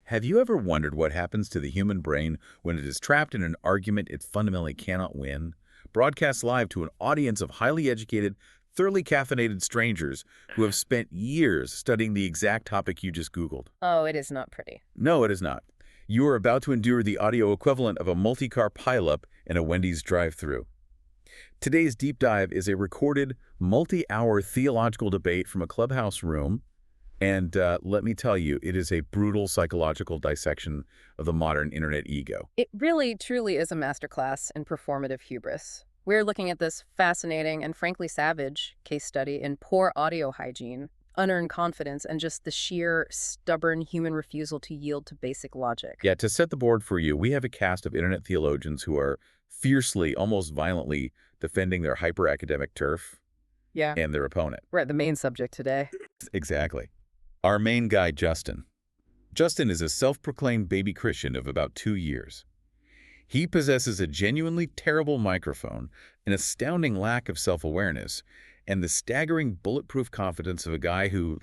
Have you ever wondered what happens to the human brain when it is trapped in an argument it fundamentally cannot win? Broadcast live to an audience of highly educated, thoroughly caffeinated strangers who have spent years studying the exact topic you just Googled. Oh, it is not pretty. No, it is not. You are about to endure the audio equivalent of a multi-car pileup in a Wendy's drive-thru. Today's deep dive is a recorded, multi-hour theological debate from a Clubhouse room. And let me tell you, it is a brutal psychological dissection of the modern internet ego. It really, truly is a masterclass in performative hubris. We're looking at this fascinating and frankly savage case study in poor audio hygiene, unearned confidence, and just the sheer, stubborn human refusal to yield to basic logic. Yeah, to set the board for you, we have a cast of internet theologians who are fiercely, almost violently, defending their hyper-academic turf and their opponent. We're at the main subject today. Exactly. Our main guy, Justin. Justin is a self-proclaimed baby Christian of about 2 years. He possesses a genuinely terrible microphone, an astounding lack of self-awareness, and the staggering bulletproof confidence of a guy who,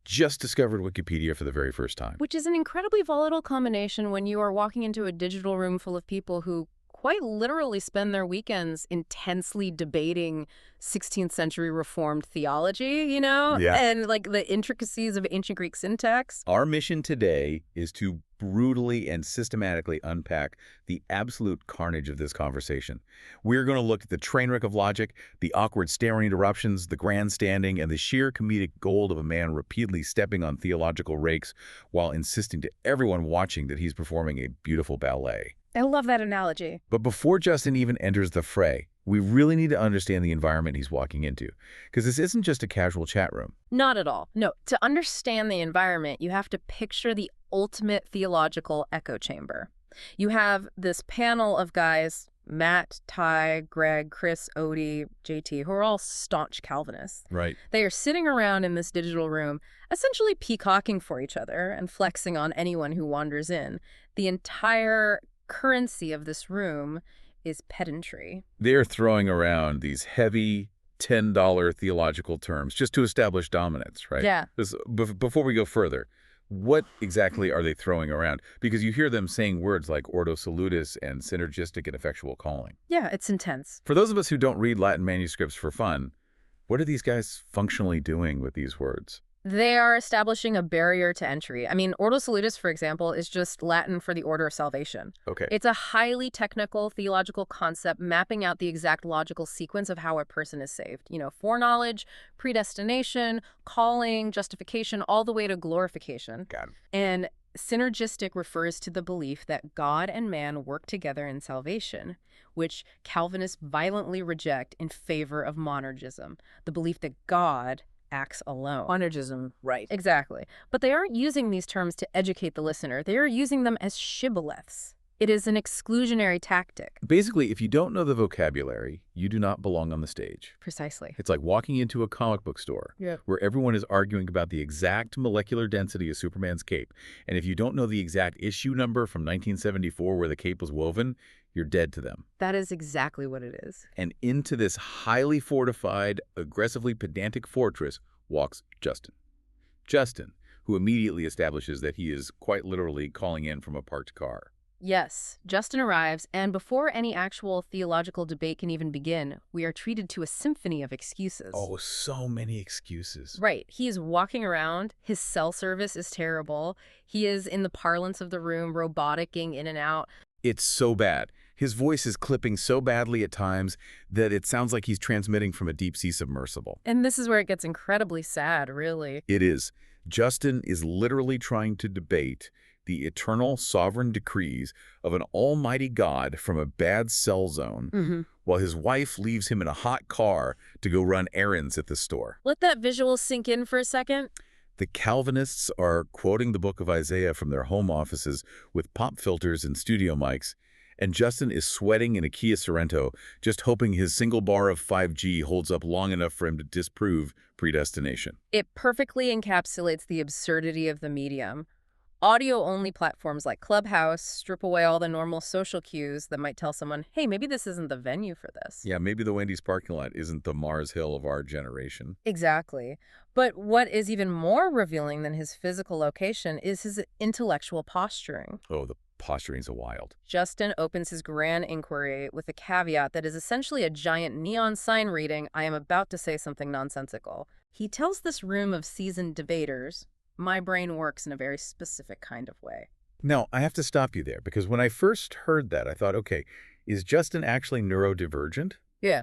just discovered Wikipedia for the very first time. Which is an incredibly volatile combination when you are walking into a digital room full of people who quite literally spend their weekends intensely debating 16th century Reformed theology, and the intricacies of ancient Greek syntax. Our mission today is to brutally and systematically unpack the absolute carnage of this conversation. We're going to look at the train wreck of logic, the awkward staring interruptions, the grandstanding, and the sheer comedic gold of a man repeatedly stepping on theological rakes while insisting to everyone watching that he's performing a beautiful ballet. I love that analogy. But before Justin even enters the fray, we really need to understand the environment he's walking into, because this isn't just a casual chat room. Not at all. No, to understand the environment, you have to picture the ultimate theological echo chamber. You have this panel of guys, Matt, Ty, Greg, Chris, Odie, JT, who are all staunch Calvinists. Right. They are sitting around in this digital room, essentially peacocking for each other and flexing on anyone who wanders in. The entire currency of this room is pedantry. They're throwing around these heavy $10 theological terms just to establish dominance, right? Yeah. Before we go further, what exactly are they throwing around? Because you hear them saying words like ordo salutis and synergistic and effectual calling. Yeah, it's intense. For those of us who don't read Latin manuscripts for fun, what are these guys functionally doing with these words? They are establishing a barrier to entry. I mean, ordo salutis, for example, is just Latin for the order of salvation. Okay. It's a highly technical theological concept mapping out the exact logical sequence of how a person is saved. Foreknowledge, predestination, calling, justification, all the way to glorification. Got it. And synergistic refers to the belief that God and man work together in salvation, which Calvinists violently reject in favor of monergism, the belief that God acts alone. Monergism, right. Exactly. But they aren't using these terms to educate the listener. They are using them as shibboleths. It is an exclusionary tactic. Basically, if you don't know the vocabulary, you do not belong on the stage. Precisely. It's like walking into a comic book store where everyone is arguing about the exact molecular density of Superman's cape. And if you don't know the exact issue number from 1974 where the cape was woven, you're dead to them. That is exactly what it is. And into this highly fortified, aggressively pedantic fortress walks Justin. Justin, who immediately establishes that he is quite literally calling in from a parked car. Yes, Justin arrives, and before any actual theological debate can even begin, we are treated to a symphony of excuses. Oh, so many excuses. Right. He is walking around. His cell service is terrible. He is, in the parlance of the room, roboticking in and out. It's so bad. His voice is clipping so badly at times that it sounds like he's transmitting from a deep-sea submersible. And this is where it gets incredibly sad, really. It is. Justin is literally trying to debate the eternal sovereign decrees of an almighty God from a bad cell zone, while his wife leaves him in a hot car to go run errands at the store. Let that visual sink in for a second. The Calvinists are quoting the book of Isaiah from their home offices with pop filters and studio mics, and Justin is sweating in a Kia Sorento, just hoping his single bar of 5G holds up long enough for him to disprove predestination. It perfectly encapsulates the absurdity of the medium. Audio-only platforms like Clubhouse strip away all the normal social cues that might tell someone, hey, maybe this isn't the venue for this. Yeah, maybe the Wendy's parking lot isn't the Mars Hill of our generation. Exactly. But what is even more revealing than his physical location is his intellectual posturing. Oh, the posturing's a wild. Justin opens his grand inquiry with a caveat that is essentially a giant neon sign reading, I am about to say something nonsensical. He tells this room of seasoned debaters, my brain works in a very specific kind of way. Now, I have to stop you there, because when I first heard that, I thought, okay, is Justin actually neurodivergent? Yeah.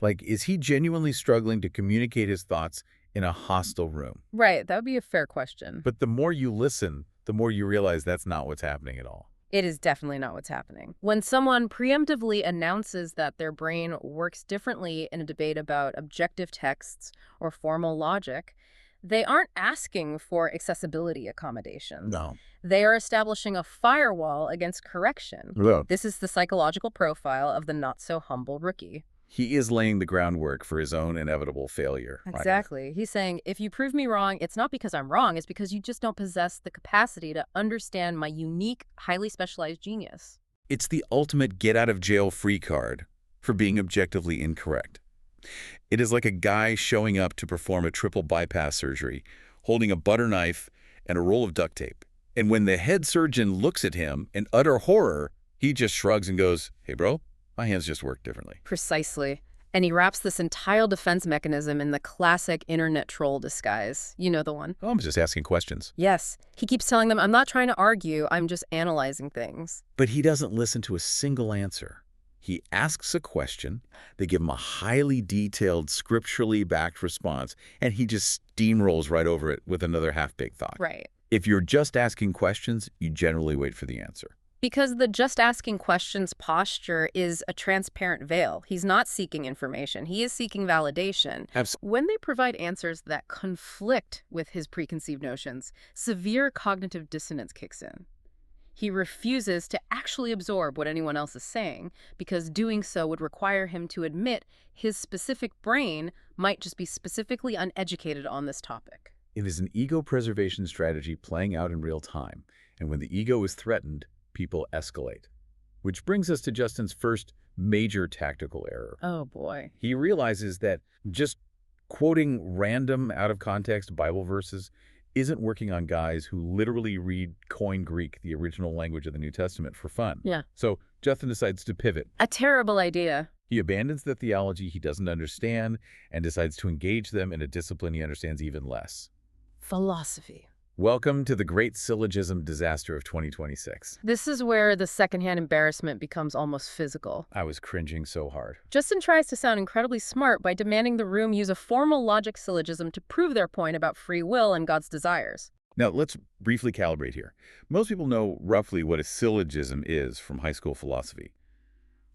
Like, is he genuinely struggling to communicate his thoughts in a hostile room? Right, that would be a fair question. But the more you listen, the more you realize that's not what's happening at all. It is definitely not what's happening. When someone preemptively announces that their brain works differently in a debate about objective texts or formal logic, they aren't asking for accessibility accommodations. No. They are establishing a firewall against correction. No. This is the psychological profile of the not-so-humble rookie. He is laying the groundwork for his own inevitable failure. Exactly. He's saying, if you prove me wrong, it's not because I'm wrong, it's because you just don't possess the capacity to understand my unique, highly specialized genius. It's the ultimate get-out-of-jail-free card for being objectively incorrect. It is like a guy showing up to perform a triple bypass surgery, holding a butter knife and a roll of duct tape. And when the head surgeon looks at him in utter horror, he just shrugs and goes, hey, bro, my hands just work differently. Precisely. And he wraps this entire defense mechanism in the classic internet troll disguise. You know the one. Oh, I'm just asking questions. Yes. He keeps telling them, I'm not trying to argue, I'm just analyzing things. But he doesn't listen to a single answer. He asks a question, they give him a highly detailed, scripturally backed response, and he just steamrolls right over it with another half-baked thought. Right. If you're just asking questions, you generally wait for the answer. Because the just asking questions posture is a transparent veil. He's not seeking information. He is seeking validation. Absolutely. When they provide answers that conflict with his preconceived notions, severe cognitive dissonance kicks in. He refuses to actually absorb what anyone else is saying because doing so would require him to admit his specific brain might just be specifically uneducated on this topic. It is an ego preservation strategy playing out in real time, and when the ego is threatened, people escalate. Which brings us to Justin's first major tactical error. Oh, boy. He realizes that just quoting random, out-of-context Bible verses isn't working on guys who literally read Koine Greek, the original language of the New Testament, for fun. Yeah. So Justin decides to pivot. A terrible idea. He abandons the theology he doesn't understand and decides to engage them in a discipline he understands even less. Philosophy. Welcome to the great syllogism disaster of 2026. This is where the secondhand embarrassment becomes almost physical. I was cringing so hard. Justin tries to sound incredibly smart by demanding the room use a formal logic syllogism to prove their point about free will and God's desires. Now, let's briefly calibrate here. Most people know roughly what a syllogism is from high school philosophy.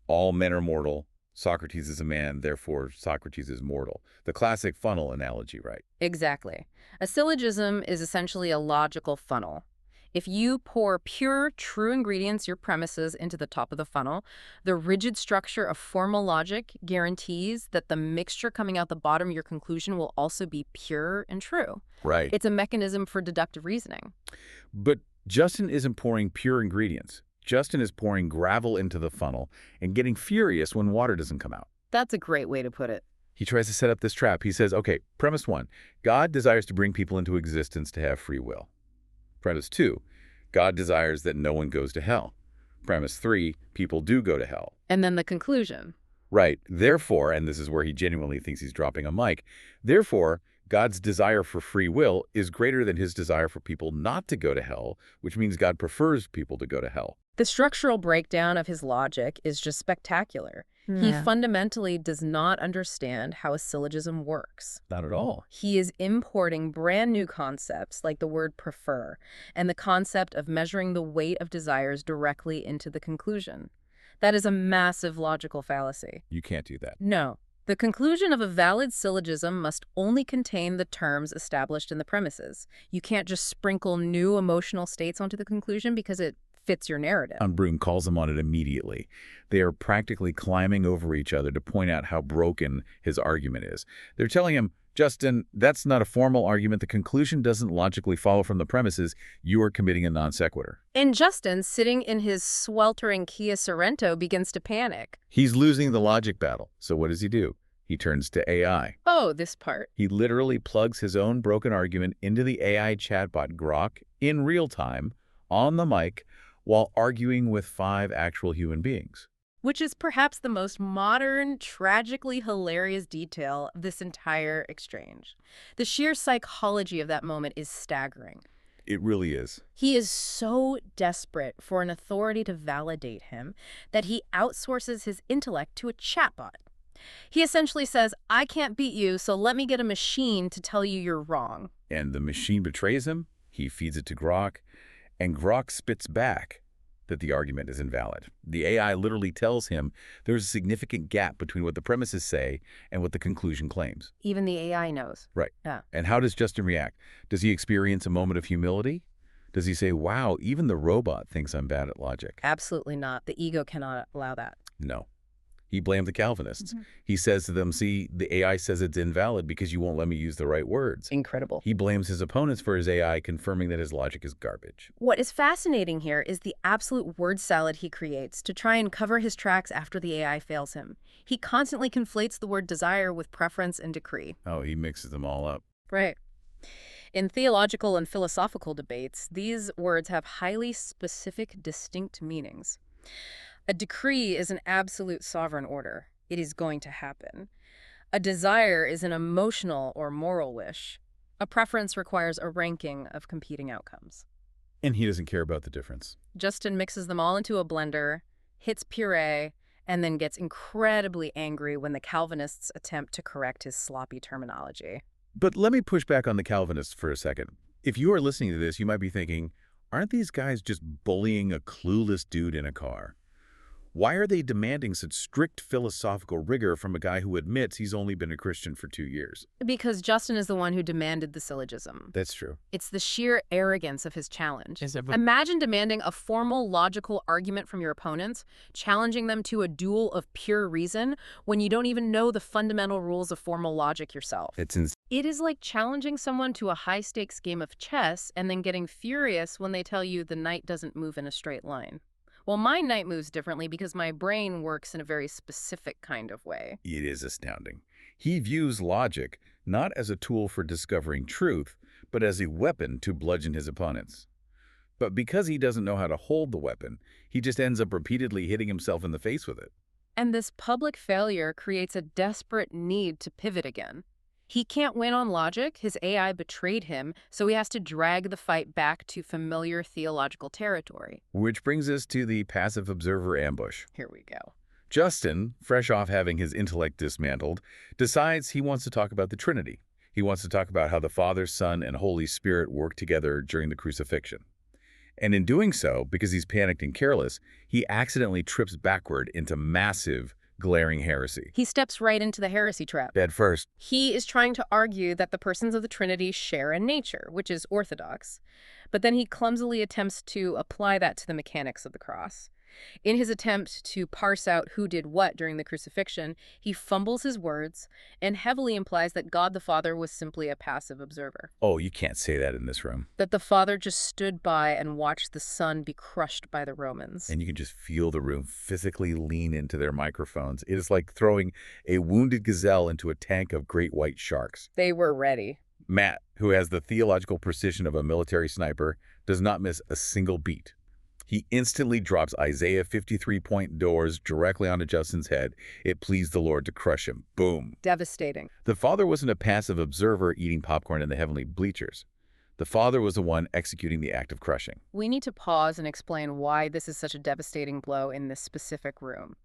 All men are mortal. Socrates is a man, therefore Socrates is mortal. The classic funnel analogy, right? Exactly. A syllogism is essentially a logical funnel. If you pour pure, true ingredients, your premises, into the top of the funnel, the rigid structure of formal logic guarantees that the mixture coming out the bottom of your conclusion will also be pure and true. Right. It's a mechanism for deductive reasoning. But Justin isn't pouring pure ingredients. Justin is pouring gravel into the funnel and getting furious when water doesn't come out. That's a great way to put it. He tries to set up this trap. He says, okay, premise 1, God desires to bring people into existence to have free will. Premise 2, God desires that no one goes to hell. Premise 3, people do go to hell. And then the conclusion. Right. Therefore, and this is where he genuinely thinks he's dropping a mic, therefore, God's desire for free will is greater than his desire for people not to go to hell, which means God prefers people to go to hell. The structural breakdown of his logic is just spectacular. He fundamentally does not understand how a syllogism works. Not at all. He is importing brand new concepts like the word prefer and the concept of measuring the weight of desires directly into the conclusion. That is a massive logical fallacy. You can't do that. No. The conclusion of a valid syllogism must only contain the terms established in the premises. You can't just sprinkle new emotional states onto the conclusion because it fits your narrative. Broom calls them on it immediately. They are practically climbing over each other to point out how broken his argument is. They're telling him, Justin, that's not a formal argument. The conclusion doesn't logically follow from the premises. You are committing a non sequitur. And Justin, sitting in his sweltering Kia Sorento, begins to panic. He's losing the logic battle. So what does he do? He turns to AI. Oh, this part. He literally plugs his own broken argument into the AI chatbot Grok in real time, on the mic, while arguing with 5 actual human beings. Which is perhaps the most modern, tragically hilarious detail of this entire exchange. The sheer psychology of that moment is staggering. It really is. He is so desperate for an authority to validate him that he outsources his intellect to a chatbot. He essentially says, I can't beat you, so let me get a machine to tell you you're wrong. And the machine betrays him. He feeds it to Grok, and Grok spits back that the argument is invalid. The AI literally tells him there's a significant gap between what the premises say and what the conclusion claims. Even the AI knows. Right. Yeah. And how does Justin react? Does he experience a moment of humility? Does he say, wow, even the robot thinks I'm bad at logic? Absolutely not. The ego cannot allow that. No. He blamed the Calvinists. He says to them, see, the AI says it's invalid because you won't let me use the right words. Incredible. He blames his opponents for his AI, confirming that his logic is garbage. What is fascinating here is the absolute word salad he creates to try and cover his tracks after the AI fails him. He constantly conflates the word desire with preference and decree. Oh, he mixes them all up. Right. In theological and philosophical debates, these words have highly specific, distinct meanings. A decree is an absolute sovereign order. It is going to happen. A desire is an emotional or moral wish. A preference requires a ranking of competing outcomes. And he doesn't care about the difference. Justin mixes them all into a blender, hits puree, and then gets incredibly angry when the Calvinists attempt to correct his sloppy terminology. But let me push back on the Calvinists for a second. If you are listening to this, you might be thinking, aren't these guys just bullying a clueless dude in a car? Why are they demanding such strict philosophical rigor from a guy who admits he's only been a Christian for 2 years? Because Justin is the one who demanded the syllogism. That's true. It's the sheer arrogance of his challenge. Imagine demanding a formal, logical argument from your opponents, challenging them to a duel of pure reason when you don't even know the fundamental rules of formal logic yourself. It's insane. It is like challenging someone to a high-stakes game of chess and then getting furious when they tell you the knight doesn't move in a straight line. Well, my knight moves differently because my brain works in a very specific kind of way. It is astounding. He views logic not as a tool for discovering truth, but as a weapon to bludgeon his opponents. But because he doesn't know how to hold the weapon, he just ends up repeatedly hitting himself in the face with it. And this public failure creates a desperate need to pivot again. He can't win on logic, his AI betrayed him, so he has to drag the fight back to familiar theological territory. Which brings us to the passive observer ambush. Here we go. Justin, fresh off having his intellect dismantled, decides he wants to talk about the Trinity. He wants to talk about how the Father, Son, and Holy Spirit work together during the crucifixion. And in doing so, because he's panicked and careless, he accidentally trips backward into massive, glaring heresy. He steps right into the heresy trap. At first. He is trying to argue that the persons of the Trinity share a nature, which is orthodox. But then he clumsily attempts to apply that to the mechanics of the cross. In his attempt to parse out who did what during the crucifixion, he fumbles his words and heavily implies that God the Father was simply a passive observer. Oh, you can't say that in this room. That the Father just stood by and watched the Son be crushed by the Romans. And you can just feel the room physically lean into their microphones. It is like throwing a wounded gazelle into a tank of great white sharks. They were ready. Matt, who has the theological precision of a military sniper, does not miss a single beat. He instantly drops Isaiah 53-point doors directly onto Justin's head. It pleased the Lord to crush him. Boom. Devastating. The Father wasn't a passive observer eating popcorn in the heavenly bleachers. The Father was the one executing the act of crushing. We need to pause and explain why this is such a devastating blow in this specific room.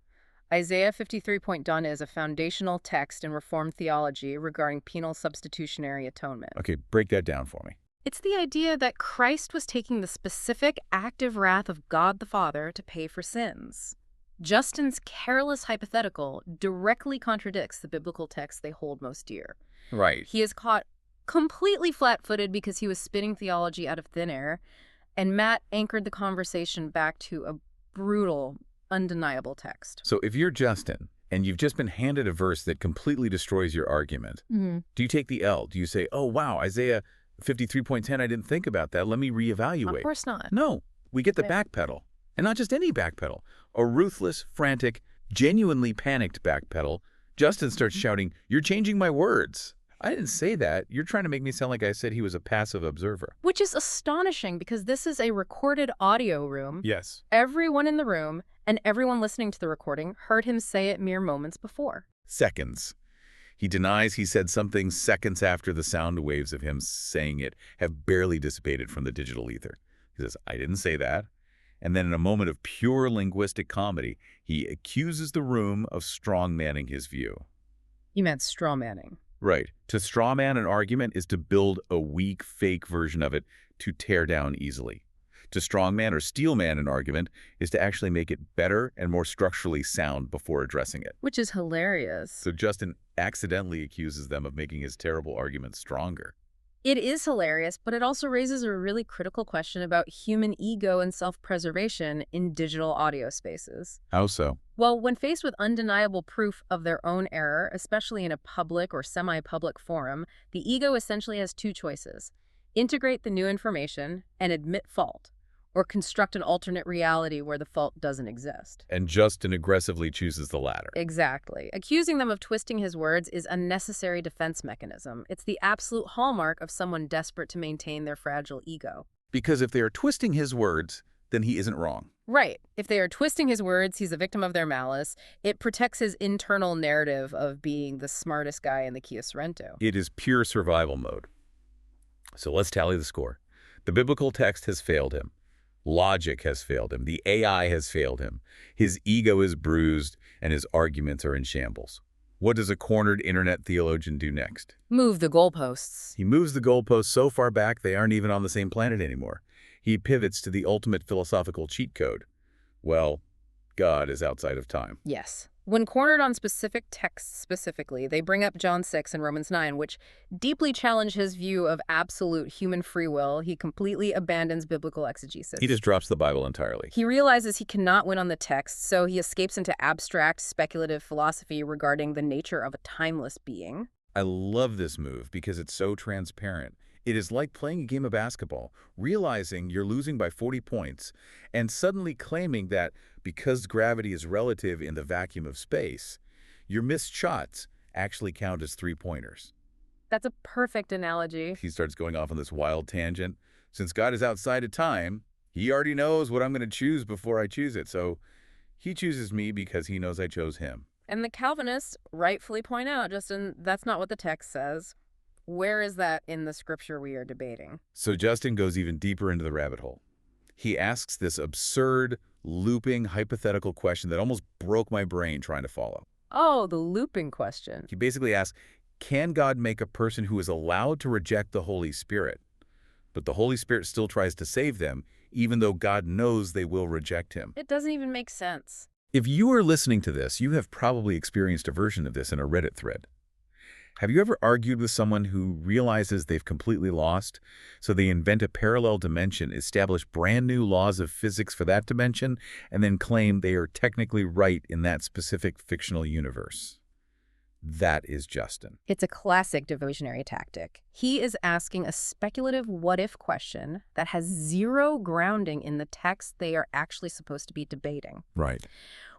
Isaiah 53-point done is a foundational text in Reformed theology regarding penal substitutionary atonement. Okay, break that down for me. It's the idea that Christ was taking the specific active wrath of God the Father to pay for sins. Justin's careless hypothetical directly contradicts the biblical text they hold most dear. Right. He is caught completely flat-footed because he was spitting theology out of thin air, And Matt anchored the conversation back to a brutal, undeniable text. So if you're Justin, and you've just been handed a verse that completely destroys your argument, do you take the L? Do you say, oh, wow, Isaiah 53.10, I didn't think about that. Let me reevaluate. Of course not. No, we get the backpedal. And not just any backpedal. A ruthless, frantic, genuinely panicked backpedal. Justin starts shouting, you're changing my words. I didn't say that. You're trying to make me sound like I said he was a passive observer. Which is astonishing because this is a recorded audio room. Yes. Everyone in the room and everyone listening to the recording heard him say it mere moments before. Seconds. He denies he said something seconds after the sound waves of him saying it have barely dissipated from the digital ether. He says, I didn't say that. And then in a moment of pure linguistic comedy, he accuses the room of strong-manning his view. You meant straw-manning. Right. To straw-man an argument is to build a weak, fake version of it to tear down easily. To strong-man or steel-man an argument is to actually make it better and more structurally sound before addressing it. Which is hilarious. So Justin accidentally accuses them of making his terrible argument stronger. It is hilarious, but it also raises a really critical question about human ego and self-preservation in digital audio spaces. How so? Well, when faced with undeniable proof of their own error, especially in a public or semi-public forum, the ego essentially has two choices: integrate the new information and admit fault, or construct an alternate reality where the fault doesn't exist. And Justin aggressively chooses the latter. Exactly. Accusing them of twisting his words is a necessary defense mechanism. It's the absolute hallmark of someone desperate to maintain their fragile ego. Because if they are twisting his words, then he isn't wrong. Right. If they are twisting his words, he's a victim of their malice. It protects his internal narrative of being the smartest guy in the Kia Sorrento. It is pure survival mode. So let's tally the score. The biblical text has failed him. Logic has failed him. The AI has failed him. His ego is bruised, and his arguments are in shambles. What does a cornered internet theologian do next? Move the goalposts. He moves the goalposts so far back they aren't even on the same planet anymore. He pivots to the ultimate philosophical cheat code. Well, God is outside of time. Yes. When cornered on specific texts specifically, they bring up John 6 and Romans 9, which deeply challenge his view of absolute human free will. He completely abandons biblical exegesis. He just drops the Bible entirely. He realizes he cannot win on the text, so he escapes into abstract, speculative philosophy regarding the nature of a timeless being. I love this move because it's so transparent. It is like playing a game of basketball, realizing you're losing by 40 points, and suddenly claiming that because gravity is relative in the vacuum of space, your missed shots actually count as three-pointers. That's a perfect analogy. He starts going off on this wild tangent. Since God is outside of time, he already knows what I'm going to choose before I choose it, so he chooses me because he knows I chose him. And the Calvinists rightfully point out, Justin, that's not what the text says. Where is that in the scripture we are debating? So Justin goes even deeper into the rabbit hole. He asks this absurd, looping, hypothetical question that almost broke my brain trying to follow. Oh, the looping question. He basically asks, can God make a person who is allowed to reject the Holy Spirit, but the Holy Spirit still tries to save them, even though God knows they will reject him? It doesn't even make sense. If you are listening to this, you have probably experienced a version of this in a Reddit thread. Have you ever argued with someone who realizes they've completely lost, so they invent a parallel dimension, establish brand new laws of physics for that dimension, and then claim they are technically right in that specific fictional universe? That is Justin. It's a classic devotionary tactic. He is asking a speculative what-if question that has zero grounding in the text they are actually supposed to be debating. Right.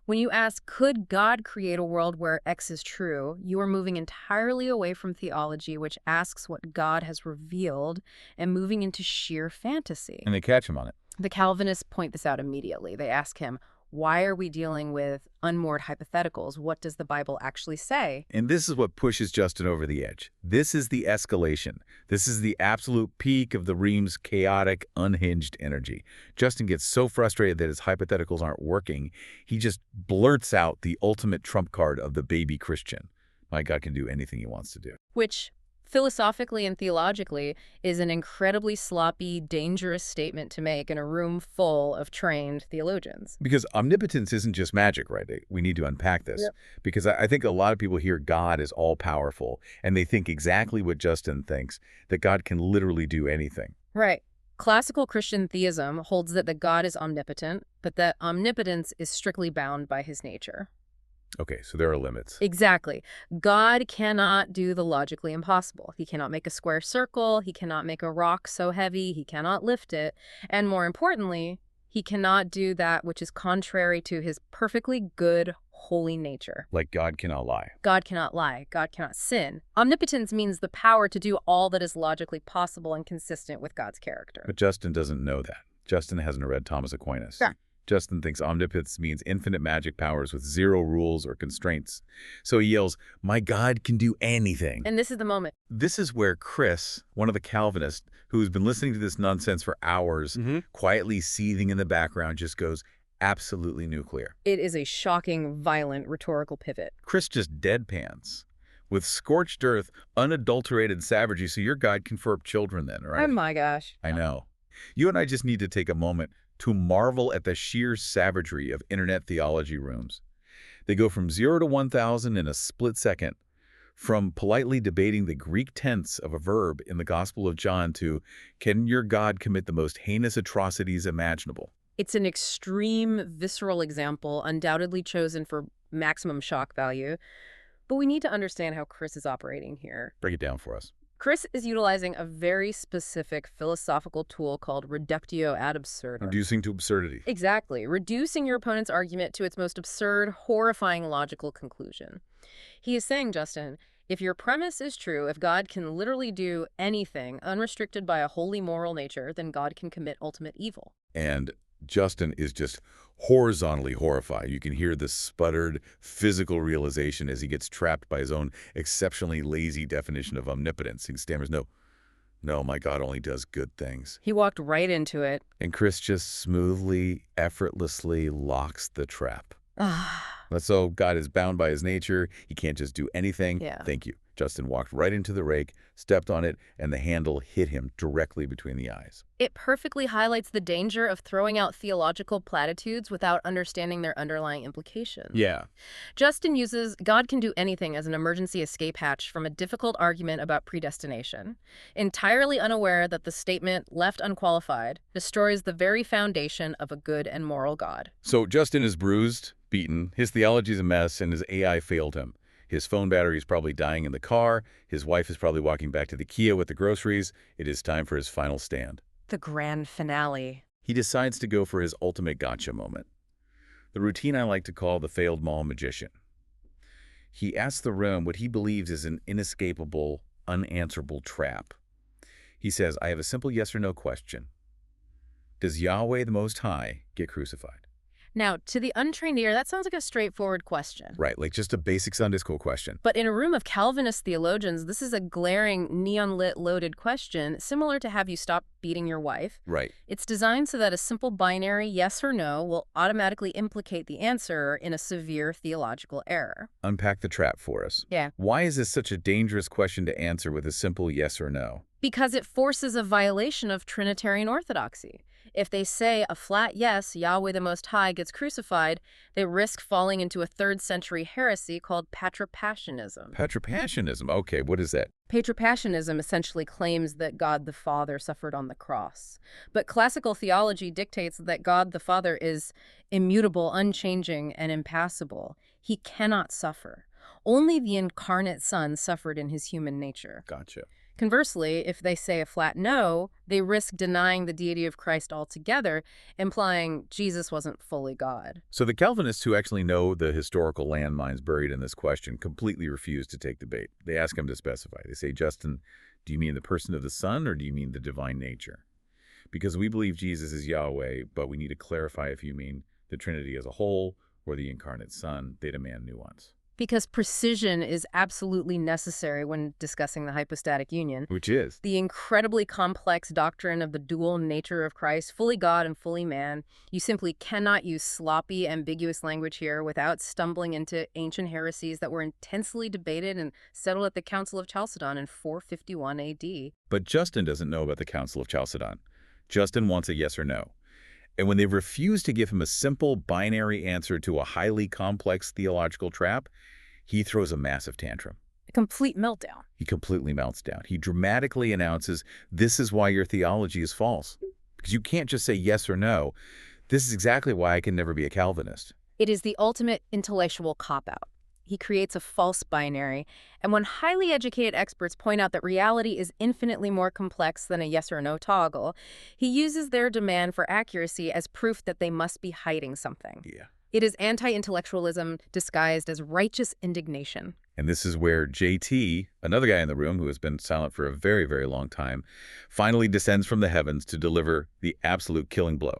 When you ask, could God create a world where X is true, you are moving entirely away from theology, which asks what God has revealed, and moving into sheer fantasy. And they catch him on it. The Calvinists point this out immediately. They ask him, why are we dealing with unmoored hypotheticals? What does the Bible actually say? And this is what pushes Justin over the edge. This is the escalation. This is the absolute peak of the ream's chaotic, unhinged energy. Justin gets so frustrated that his hypotheticals aren't working, he just blurts out the ultimate trump card of the baby Christian. My God can do anything he wants to do. Which, philosophically and theologically, is an incredibly sloppy, dangerous statement to make in a room full of trained theologians. Because omnipotence isn't just magic, right? We need to unpack this. Yep. Because I think a lot of people hear God is all-powerful, and they think exactly what Justin thinks, that God can literally do anything. Right. Classical Christian theism holds that the God is omnipotent, but that omnipotence is strictly bound by his nature. Okay, so there are limits. Exactly. God cannot do the logically impossible. He cannot make a square circle. He cannot make a rock so heavy. He cannot lift it. And more importantly, he cannot do that which is contrary to his perfectly good, holy nature. Like God cannot lie. God cannot lie. God cannot sin. Omnipotence means the power to do all that is logically possible and consistent with God's character. But Justin doesn't know that. Justin hasn't read Thomas Aquinas. Sure. Justin thinks omnipotence means infinite magic powers with zero rules or constraints. So he yells, "My God can do anything." And this is the moment. This is where Chris, one of the Calvinists, who's been listening to this nonsense for hours, quietly seething in the background, just goes absolutely nuclear. It is a shocking, violent, rhetorical pivot. Chris just deadpans. With scorched earth, unadulterated savagery, so your God can confer children then, right? Oh my gosh. I know. You and I just need to take a moment to marvel at the sheer savagery of internet theology rooms. They go from 0 to 1,000 in a split second, from politely debating the Greek tense of a verb in the Gospel of John to, can your God commit the most heinous atrocities imaginable? It's an extreme, visceral example, undoubtedly chosen for maximum shock value. But we need to understand how Chris is operating here. Break it down for us. Chris is utilizing a very specific philosophical tool called reductio ad absurdum. Reducing to absurdity. Exactly. Reducing your opponent's argument to its most absurd, horrifying logical conclusion. He is saying, Justin, if your premise is true, if God can literally do anything unrestricted by a holy moral nature, then God can commit ultimate evil. And Justin is just horizontally horrified. You can hear the sputtered physical realization as he gets trapped by his own exceptionally lazy definition of omnipotence. He stammers, no, my God only does good things. He walked right into it. And Chris just smoothly, effortlessly locks the trap. So God is bound by his nature. He can't just do anything. Yeah. Thank you. Justin walked right into the rake, stepped on it, and the handle hit him directly between the eyes. It perfectly highlights the danger of throwing out theological platitudes without understanding their underlying implications. Yeah. Justin uses God can do anything as an emergency escape hatch from a difficult argument about predestination, entirely unaware that the statement, left unqualified, destroys the very foundation of a good and moral God. So Justin is bruised, beaten, his theology's a mess, and his AI failed him. His phone battery is probably dying in the car. His wife is probably walking back to the Kia with the groceries. It is time for his final stand. The grand finale. He decides to go for his ultimate gotcha moment. The routine I like to call the failed mall magician. He asks the room what he believes is an inescapable, unanswerable trap. He says, I have a simple yes or no question. Does Yahweh the Most High get crucified? Now, to the untrained ear, that sounds like a straightforward question. Right, like just a basic Sunday school question. But in a room of Calvinist theologians, this is a glaring, neon-lit, loaded question, similar to have you stop beating your wife. Right. It's designed so that a simple binary yes or no will automatically implicate the answerer in a severe theological error. Unpack the trap for us. Yeah. Why is this such a dangerous question to answer with a simple yes or no? Because it forces a violation of Trinitarian orthodoxy. If they say a flat yes, Yahweh the Most High gets crucified, they risk falling into a 3rd century heresy called patripassianism. Patripassianism. Okay, what is that? Patripassianism essentially claims that God the Father suffered on the cross. But classical theology dictates that God the Father is immutable, unchanging, and impassible. He cannot suffer. Only the incarnate Son suffered in his human nature. Gotcha. Conversely, if they say a flat no, they risk denying the deity of Christ altogether, implying Jesus wasn't fully God. So the Calvinists who actually know the historical landmines buried in this question completely refuse to take the bait. They ask him to specify. They say, Justin, do you mean the person of the Son or do you mean the divine nature? Because we believe Jesus is Yahweh, but we need to clarify if you mean the Trinity as a whole or the incarnate Son. They demand nuance. Because precision is absolutely necessary when discussing the hypostatic union. Which is? The incredibly complex doctrine of the dual nature of Christ, fully God and fully man. You simply cannot use sloppy, ambiguous language here without stumbling into ancient heresies that were intensely debated and settled at the Council of Chalcedon in 451 AD. But Justin doesn't know about the Council of Chalcedon. Justin wants a yes or no. And when they refuse to give him a simple binary answer to a highly complex theological trap, he throws a massive tantrum. A complete meltdown. He completely melts down. He dramatically announces, this is why your theology is false. Because you can't just say yes or no. This is exactly why I can never be a Calvinist. It is the ultimate intellectual cop-out. He creates a false binary, and when highly educated experts point out that reality is infinitely more complex than a yes or no toggle, he uses their demand for accuracy as proof that they must be hiding something. Yeah. It is anti-intellectualism disguised as righteous indignation. And this is where JT, another guy in the room who has been silent for a very, very long time, finally descends from the heavens to deliver the absolute killing blow.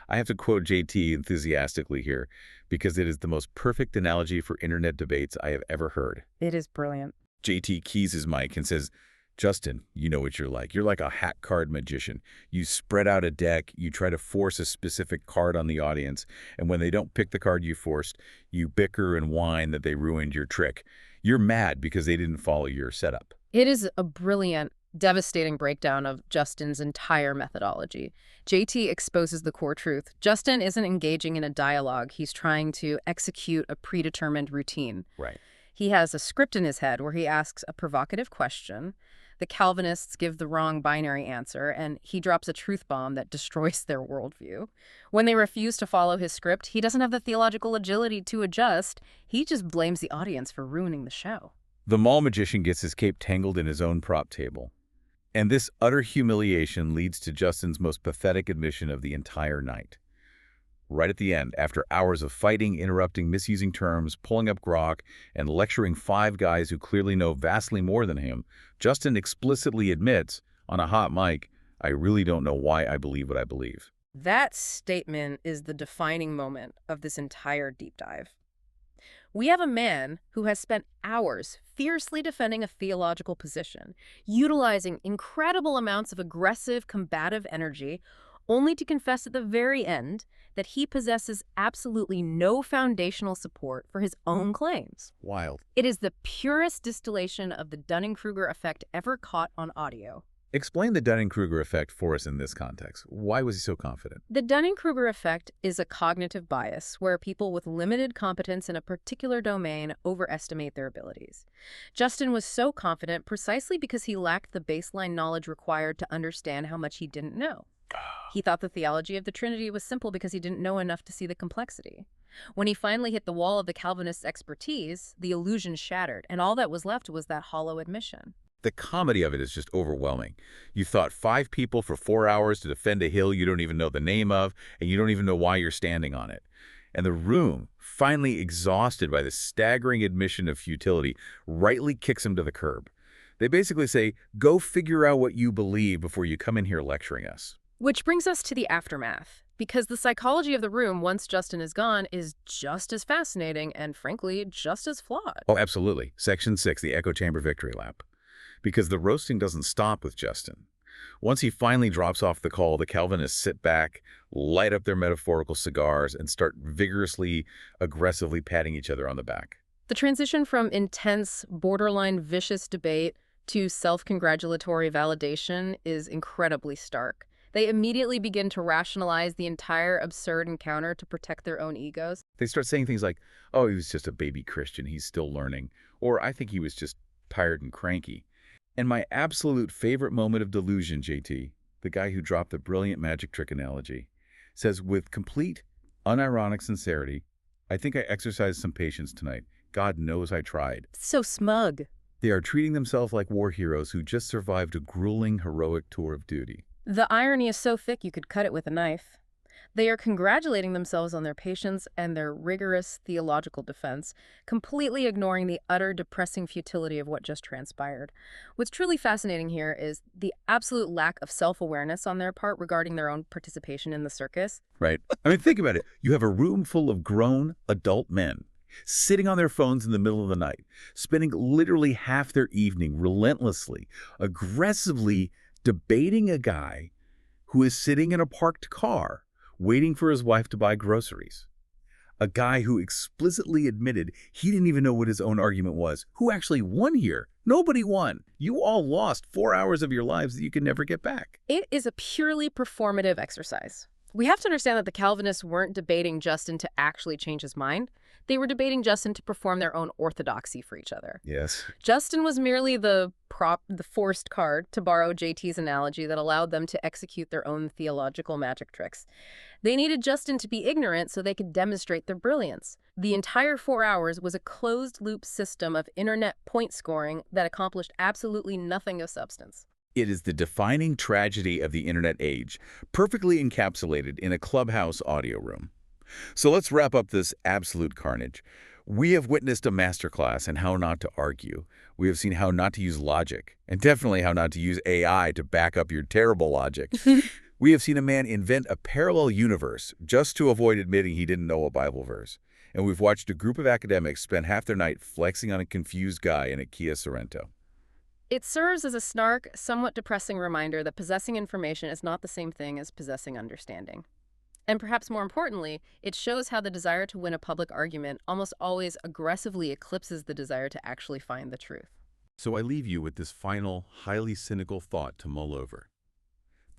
I have to quote JT enthusiastically here because it is the most perfect analogy for internet debates I have ever heard. It is brilliant. JT keys his mic and says, Justin, you know what you're like. You're like a hack card magician. You spread out a deck, you try to force a specific card on the audience, and when they don't pick the card you forced, you bicker and whine that they ruined your trick. You're mad because they didn't follow your setup. It is a brilliant, devastating breakdown of Justin's entire methodology. JT exposes the core truth. Justin isn't engaging in a dialogue. He's trying to execute a predetermined routine. Right. He has a script in his head where he asks a provocative question. The Calvinists give the wrong binary answer, and he drops a truth bomb that destroys their worldview. When they refuse to follow his script, he doesn't have the theological agility to adjust. He just blames the audience for ruining the show. The mall magician gets his cape tangled in his own prop table. And this utter humiliation leads to Justin's most pathetic admission of the entire night. Right at the end, after hours of fighting, interrupting, misusing terms, pulling up grok, and lecturing 5 guys who clearly know vastly more than him, Justin explicitly admits, on a hot mic, I really don't know why I believe what I believe. That statement is the defining moment of this entire deep dive. We have a man who has spent hours fiercely defending a theological position, utilizing incredible amounts of aggressive, combative energy, only to confess at the very end that he possesses absolutely no foundational support for his own claims. Wild. It is the purest distillation of the Dunning-Kruger effect ever caught on audio. Explain the Dunning-Kruger effect for us in this context. Why was he so confident? The Dunning-Kruger effect is a cognitive bias where people with limited competence in a particular domain overestimate their abilities. Justin was so confident precisely because he lacked the baseline knowledge required to understand how much he didn't know. He thought the theology of the Trinity was simple because he didn't know enough to see the complexity. When he finally hit the wall of the Calvinist expertise, the illusion shattered, and all that was left was that hollow admission. The comedy of it is just overwhelming. You thought 5 people for 4 hours to defend a hill you don't even know the name of, and you don't even know why you're standing on it. And the room, finally exhausted by the staggering admission of futility, rightly kicks him to the curb. They basically say, go figure out what you believe before you come in here lecturing us. Which brings us to the aftermath, because the psychology of the room once Justin is gone is just as fascinating and, frankly, just as flawed. Oh, absolutely. Section 6, the echo chamber victory lap. Because the roasting doesn't stop with Justin. Once he finally drops off the call, the Calvinists sit back, light up their metaphorical cigars, and start vigorously, aggressively patting each other on the back. The transition from intense, borderline vicious debate to self-congratulatory validation is incredibly stark. They immediately begin to rationalize the entire absurd encounter to protect their own egos. They start saying things like, oh, he was just a baby Christian, he's still learning. Or I think he was just tired and cranky. And my absolute favorite moment of delusion, JT, the guy who dropped the brilliant magic trick analogy, says with complete, unironic sincerity, I think I exercised some patience tonight. God knows I tried. So smug. They are treating themselves like war heroes who just survived a grueling, heroic tour of duty. The irony is so thick you could cut it with a knife. They are congratulating themselves on their patience and their rigorous theological defense, completely ignoring the utter depressing futility of what just transpired. What's truly fascinating here is the absolute lack of self-awareness on their part regarding their own participation in the circus. Right. I mean, think about it. You have a room full of grown adult men sitting on their phones in the middle of the night, spending literally half their evening relentlessly, aggressively debating a guy who is sitting in a parked car waiting for his wife to buy groceries. A guy who explicitly admitted he didn't even know what his own argument was. Who actually won here? Nobody won. You all lost 4 hours of your lives that you can never get back. It is a purely performative exercise. We have to understand that the Calvinists weren't debating Justin to actually change his mind. They were debating Justin to perform their own orthodoxy for each other. Yes. Justin was merely the forced card, to borrow JT's analogy, that allowed them to execute their own theological magic tricks. They needed Justin to be ignorant so they could demonstrate their brilliance. The entire 4 hours was a closed-loop system of internet point scoring that accomplished absolutely nothing of substance. It is the defining tragedy of the internet age, perfectly encapsulated in a Clubhouse audio room. So let's wrap up this absolute carnage. We have witnessed a masterclass in how not to argue. We have seen how not to use logic, and definitely how not to use AI to back up your terrible logic. We have seen a man invent a parallel universe just to avoid admitting he didn't know a Bible verse. And we've watched a group of academics spend half their night flexing on a confused guy in a Kia Sorento. It serves as a snark, somewhat depressing reminder that possessing information is not the same thing as possessing understanding. And perhaps more importantly, it shows how the desire to win a public argument almost always aggressively eclipses the desire to actually find the truth. So I leave you with this final, highly cynical thought to mull over.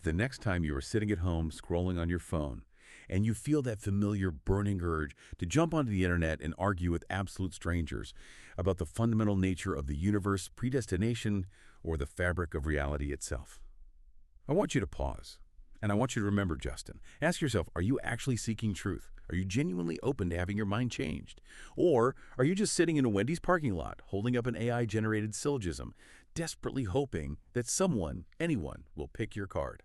The next time you are sitting at home scrolling on your phone, and you feel that familiar burning urge to jump onto the internet and argue with absolute strangers about the fundamental nature of the universe, predestination, or the fabric of reality itself, I want you to pause. And I want you to remember, Justin. Ask yourself, are you actually seeking truth? Are you genuinely open to having your mind changed? Or are you just sitting in a Wendy's parking lot, holding up an AI-generated syllogism, desperately hoping that someone, anyone, will pick your card?